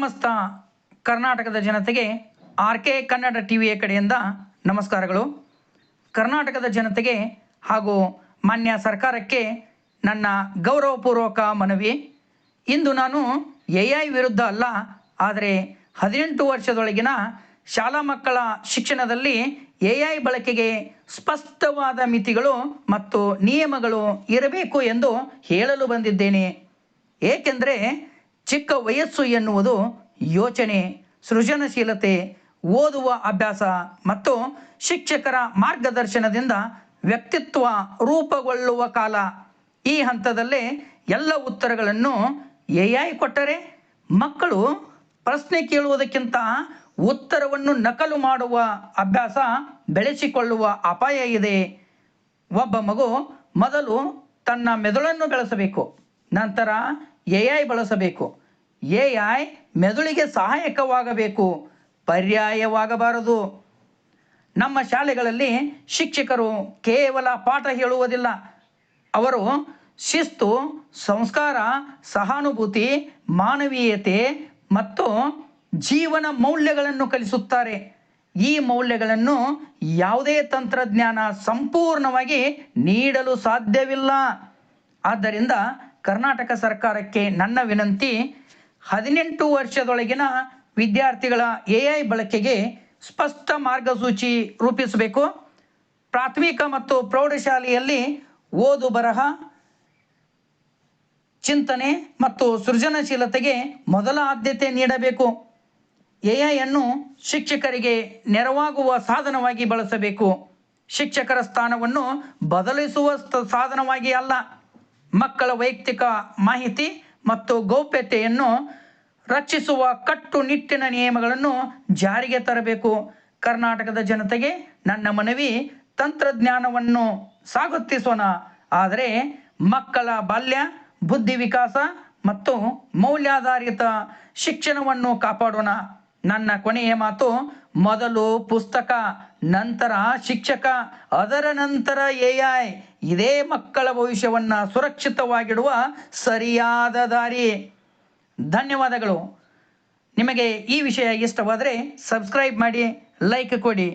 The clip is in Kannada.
ಸಮಸ್ತ ಕರ್ನಾಟಕದ ಜನತೆಗೆ ಆರ್.ಕೆ. ಕನ್ನಡ ಟಿವಿಯ ಕಡೆಯಿಂದ ನಮಸ್ಕಾರಗಳು. ಕರ್ನಾಟಕದ ಜನತೆಗೆ ಹಾಗೂ ಮಾನ್ಯ ಸರ್ಕಾರಕ್ಕೆ ನನ್ನ ಗೌರವಪೂರ್ವಕ ಮನವಿ. ಇಂದು ನಾನು ಎಐ ವಿರುದ್ಧ ಅಲ್ಲ, ಆದರೆ 18 ವರ್ಷದೊಳಗಿನ ಶಾಲಾ ಮಕ್ಕಳ ಶಿಕ್ಷಣದಲ್ಲಿ ಎಐ ಬಳಕೆಗೆ ಸ್ಪಷ್ಟವಾದ ಮಿತಿಗಳು ಮತ್ತು ನಿಯಮಗಳು ಇರಬೇಕು ಎಂದು ಹೇಳಲು ಬಂದಿದ್ದೇನೆ. ಏಕೆಂದರೆ ಚಿಕ್ಕ ವಯಸ್ಸು ಎನ್ನುವುದು ಯೋಚನೆ, ಸೃಜನಶೀಲತೆ, ಓದುವ ಅಭ್ಯಾಸ ಮತ್ತು ಶಿಕ್ಷಕರ ಮಾರ್ಗದರ್ಶನದಿಂದ ವ್ಯಕ್ತಿತ್ವ ರೂಪುಗೊಳ್ಳುವ ಕಾಲ. ಈ ಹಂತದಲ್ಲೇ ಎಲ್ಲ ಉತ್ತರಗಳನ್ನು ಎಐ ಕೊಟ್ಟರೆ ಮಕ್ಕಳು ಪ್ರಶ್ನೆ ಕೇಳುವುದಕ್ಕಿಂತ ಉತ್ತರವನ್ನು ನಕಲು ಮಾಡುವ ಅಭ್ಯಾಸ ಬೆಳೆಸಿಕೊಳ್ಳುವ ಅಪಾಯ ಇದೆ. ಒಬ್ಬ ಮಗು ಮೊದಲು ತನ್ನ ಮೆದುಳನ್ನು ಬೆಳೆಸಬೇಕು, ನಂತರ ಎಐ ಬಳಸಬೇಕು. ಎಐ ಮೆದುಳಿಗೆ ಸಹಾಯಕವಾಗಬೇಕು, ಪರ್ಯಾಯವಾಗಬಾರದು. ನಮ್ಮ ಶಾಲೆಗಳಲ್ಲಿ ಶಿಕ್ಷಕರು ಕೇವಲ ಪಾಠ ಹೇಳುವುದಿಲ್ಲ, ಅವರು ಶಿಸ್ತು, ಸಂಸ್ಕಾರ, ಸಹಾನುಭೂತಿ, ಮಾನವೀಯತೆ ಮತ್ತು ಜೀವನ ಮೌಲ್ಯಗಳನ್ನು ಕಲಿಸುತ್ತಾರೆ. ಈ ಮೌಲ್ಯಗಳನ್ನು ಯಾವುದೇ ತಂತ್ರಜ್ಞಾನ ಸಂಪೂರ್ಣವಾಗಿ ನೀಡಲು ಸಾಧ್ಯವಿಲ್ಲ. ಆದ್ದರಿಂದ ಕರ್ನಾಟಕ ಸರ್ಕಾರಕ್ಕೆ ನನ್ನ ವಿನಂತಿ, 18 ವರ್ಷದೊಳಗಿನ ವಿದ್ಯಾರ್ಥಿಗಳ ಎಐ ಬಳಕೆಗೆ ಸ್ಪಷ್ಟ ಮಾರ್ಗಸೂಚಿ ರೂಪಿಸಬೇಕು. ಪ್ರಾಥಮಿಕ ಮತ್ತು ಪ್ರೌಢಶಾಲೆಯಲ್ಲಿ ಓದು ಬರಹ, ಚಿಂತನೆ ಮತ್ತು ಸೃಜನಶೀಲತೆಗೆ ಮೊದಲ ಆದ್ಯತೆ ನೀಡಬೇಕು. ಎಐ ಅನ್ನು ಶಿಕ್ಷಕರಿಗೆ ನೆರವಾಗುವ ಸಾಧನವಾಗಿ ಬಳಸಬೇಕು, ಶಿಕ್ಷಕರ ಸ್ಥಾನವನ್ನು ಬದಲಿಸುವ ಸಾಧನವಾಗಿ ಅಲ್ಲ. ಮಕ್ಕಳ ವೈಯಕ್ತಿಕ ಮಾಹಿತಿ ಮತ್ತು ಗೌಪ್ಯತೆಯನ್ನು ರಕ್ಷಿಸುವ ಕಟ್ಟುನಿಟ್ಟಿನ ನಿಯಮಗಳನ್ನು ಜಾರಿಗೆ ತರಬೇಕು. ಕರ್ನಾಟಕದ ಜನತೆಗೆ ನನ್ನ ಮನವಿ, ತಂತ್ರಜ್ಞಾನವನ್ನು ಸ್ವಾಗತಿಸೋಣ, ಆದರೆ ಮಕ್ಕಳ ಬಾಲ್ಯ, ಬುದ್ಧಿ ವಿಕಾಸ ಮತ್ತು ಮೌಲ್ಯಾಧಾರಿತ ಶಿಕ್ಷಣವನ್ನು ಕಾಪಾಡೋಣ. ನನ್ನ ಕೊನೆಯ ಮಾತು, ಮೊದಲು ಪುಸ್ತಕ, ನಂತರ ಶಿಕ್ಷಕ, ಅದರ ನಂತರ ಎಐ. ಇದೇ ಮಕ್ಕಳ ಭವಿಷ್ಯವನ್ನು ಸುರಕ್ಷಿತವಾಗಿಡುವ ಸರಿಯಾದ ದಾರಿ. ಧನ್ಯವಾದಗಳು. ನಿಮಗೆ ಈ ವಿಷಯ ಇಷ್ಟವಾದರೆ ಸಬ್ಸ್ಕ್ರೈಬ್ ಮಾಡಿ, ಲೈಕ್ ಕೊಡಿ.